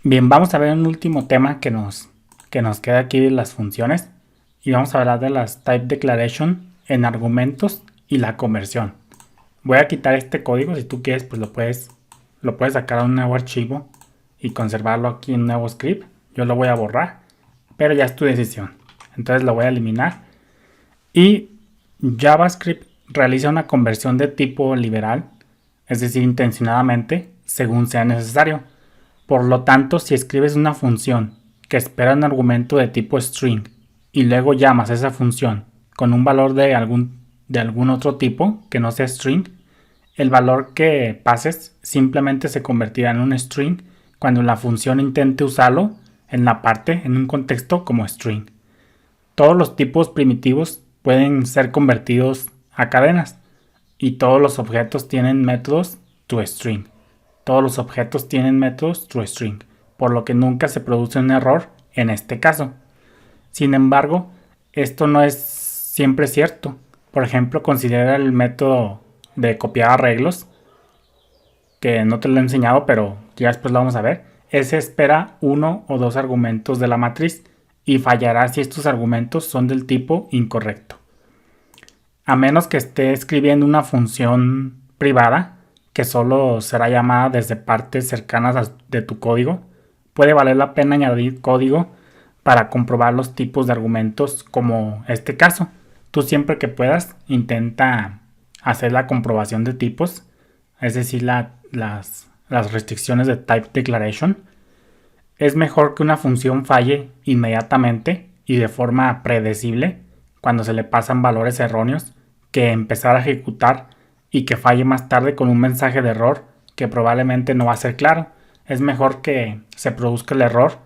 Bien, vamos a ver un último tema que nos queda aquí de las funciones y vamos a hablar de las type declaration en argumentos y la conversión. Voy a quitar este código, si tú quieres pues lo puedes sacar a un nuevo archivo y conservarlo aquí en un nuevo script. Yo lo voy a borrar, pero ya es tu decisión. Entonces lo voy a eliminar y JavaScript realiza una conversión de tipo liberal, es decir, intencionadamente, según sea necesario. Por lo tanto, si escribes una función que espera un argumento de tipo string y luego llamas a esa función con un valor de algún otro tipo que no sea string, el valor que pases simplemente se convertirá en un string cuando la función intente usarlo en un contexto como string. Todos los tipos primitivos pueden ser convertidos a cadenas y todos los objetos tienen métodos toString. Todos los objetos tienen métodos toString, por lo que nunca se produce un error en este caso. Sin embargo, esto no es siempre cierto. Por ejemplo, considera el método de copiar arreglos, que no te lo he enseñado, pero ya después lo vamos a ver. Ese espera uno o dos argumentos de la matriz y fallará si estos argumentos son del tipo incorrecto. A menos que esté escribiendo una función privada que solo será llamada desde partes cercanas de tu código, puede valer la pena añadir código para comprobar los tipos de argumentos como este caso. Tú siempre que puedas intenta hacer la comprobación de tipos, es decir, las restricciones de type declaration. Es mejor que una función falle inmediatamente y de forma predecible cuando se le pasan valores erróneos que empezar a ejecutar y que falle más tarde con un mensaje de error que probablemente no va a ser claro. Es mejor que se produzca el error,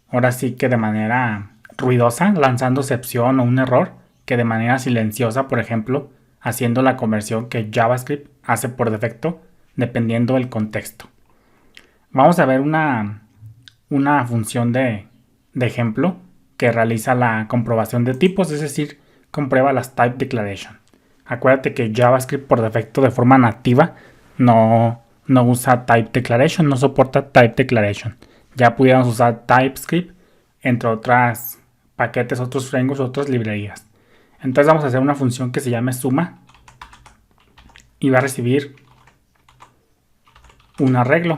ahora sí que de manera ruidosa, lanzando excepción o un error, que de manera silenciosa, por ejemplo, haciendo la conversión que JavaScript hace por defecto, dependiendo del contexto. Vamos a ver una función de ejemplo que realiza la comprobación de tipos, es decir, comprueba las type declaration. Acuérdate que JavaScript por defecto de forma nativa no usa type declaration, no soporta type declaration. Ya pudiéramos usar TypeScript, entre otras paquetes, otros frameworks, otras librerías. Entonces vamos a hacer una función que se llame suma y va a recibir un arreglo.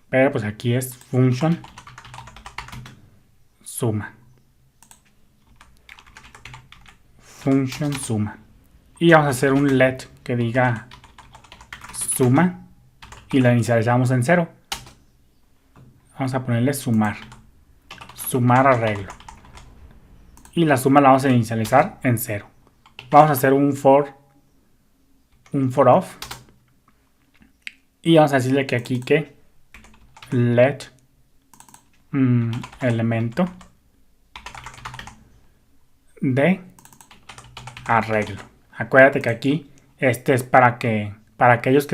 Pero pues aquí es function suma. Function suma. Y vamos a hacer un let que diga suma y la inicializamos en 0. Vamos a ponerle sumar. Sumar arreglo. Y la suma la vamos a inicializar en 0. Vamos a hacer un for of. Y vamos a decirle que aquí que let elemento de arreglo. Acuérdate que aquí este es para aquellos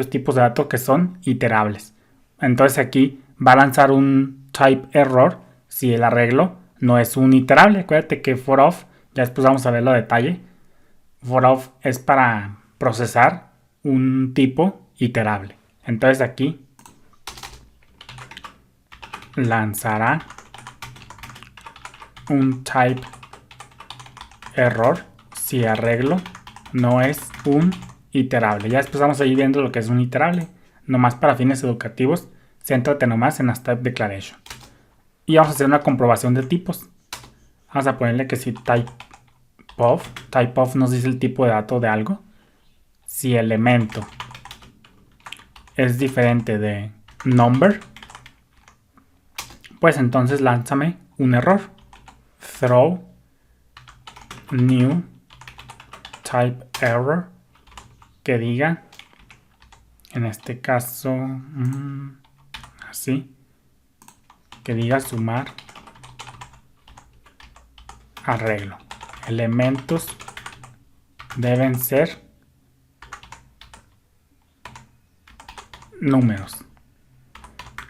tipos de datos que son iterables. Entonces aquí va a lanzar un type error si el arreglo no es un iterable. Acuérdate que for of, ya después vamos a verlo a detalle, for of es para procesar un tipo iterable. Entonces aquí lanzará un type error si arreglo no es un iterable. Ya después vamos a ir viendo lo que es un iterable. Nomás para fines educativos, céntrate nomás en las type declaration. Y vamos a hacer una comprobación de tipos. Vamos a ponerle que si type of nos dice el tipo de dato de algo. Si elemento es diferente de number, pues entonces lánzame un error. Throw new type error que diga, en este caso, así, que diga sumar arreglo. Elementos deben ser números.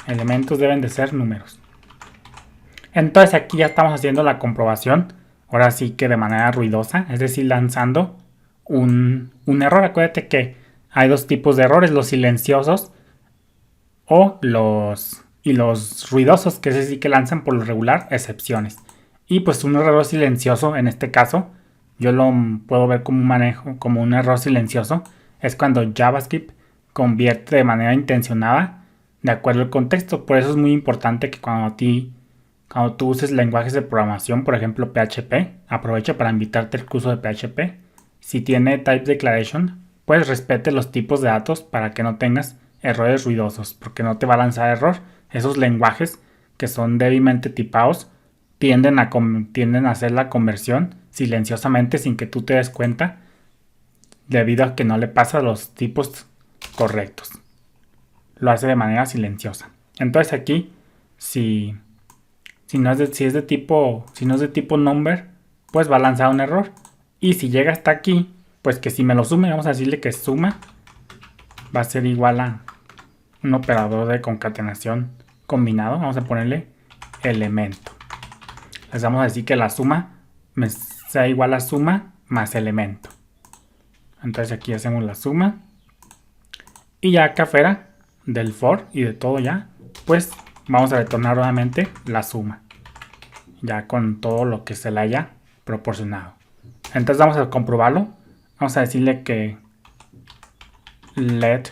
Elementos deben de ser números. Entonces aquí ya estamos haciendo la comprobación, ahora sí que de manera ruidosa, es decir, lanzando un error. Acuérdate que hay dos tipos de errores, los silenciosos Y los ruidosos, que es sí que lanzan por lo regular excepciones. Y pues un error silencioso, en este caso, yo lo puedo ver como un manejo, como un error silencioso, es cuando JavaScript convierte de manera intencionada de acuerdo al contexto. Por eso es muy importante que cuando tú uses lenguajes de programación, por ejemplo PHP, aprovecha para invitarte el curso de PHP. Si tiene type declaration, pues respete los tipos de datos para que no tengas errores ruidosos, porque no te va a lanzar error. Esos lenguajes que son débilmente tipados tienden a hacer la conversión silenciosamente sin que tú te des cuenta, debido a que no le pasa los tipos correctos. Lo hace de manera silenciosa. Entonces aquí, si no es de tipo number, pues va a lanzar un error. Y si llega hasta aquí, pues que si me lo sume, vamos a decirle que suma va a ser igual a un operador de concatenación combinado. Vamos a ponerle elemento. Les vamos a decir que la suma sea igual a suma más elemento. Entonces aquí hacemos la suma. Y ya acá afuera del for y de todo ya, pues vamos a retornar nuevamente la suma. Ya con todo lo que se le haya proporcionado. Entonces vamos a comprobarlo. Vamos a decirle que let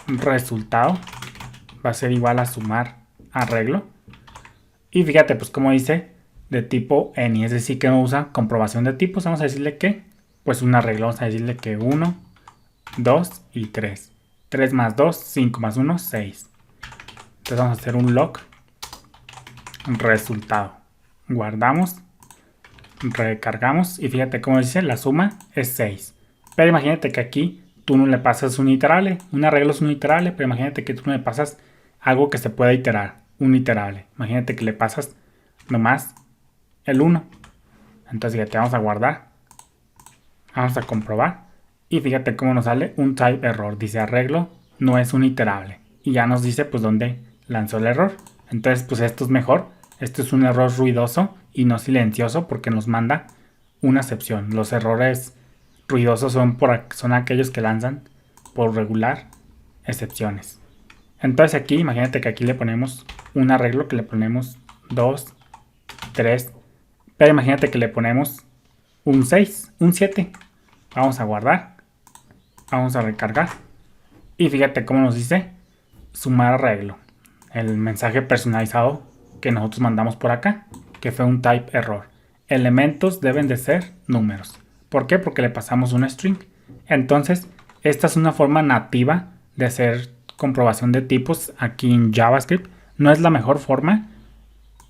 resultado va a ser igual a sumar arreglo. Y fíjate, pues como dice, de tipo any, es decir, que no usa comprobación de tipos. Vamos a decirle que, pues un arreglo, vamos a decirle que 1, 2 y 3. 3 más 2, 5 más 1, 6. Entonces vamos a hacer un log resultado. Guardamos, recargamos y fíjate cómo dice, la suma es 6. Pero imagínate que aquí tú no le pasas un iterable. Un arreglo es un iterable, pero imagínate que tú no le pasas algo que se pueda iterar. Un iterable. Imagínate que le pasas nomás el 1. Entonces fíjate, vamos a guardar. Vamos a comprobar. Y fíjate cómo nos sale un type error. Dice arreglo no es un iterable. Y ya nos dice pues dónde lanzó el error. Entonces pues esto es mejor. Esto es un error ruidoso y no silencioso porque nos manda una excepción. Los errores ruidosos son aquellos que lanzan por regular excepciones. Entonces aquí, imagínate que aquí le ponemos un arreglo que le ponemos 2, 3. Pero imagínate que le ponemos un 6, un 7. Vamos a guardar. Vamos a recargar. Y fíjate cómo nos dice sumar arreglo. El mensaje personalizado que nosotros mandamos por acá, que fue un type error. Elementos deben de ser números. ¿Por qué? Porque le pasamos una string. Entonces, esta es una forma nativa de hacer comprobación de tipos aquí en JavaScript. No es la mejor forma.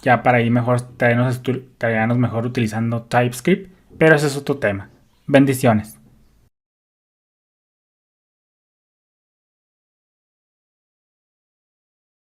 Ya para ir mejor, traernos mejor utilizando TypeScript. Pero ese es otro tema. Bendiciones.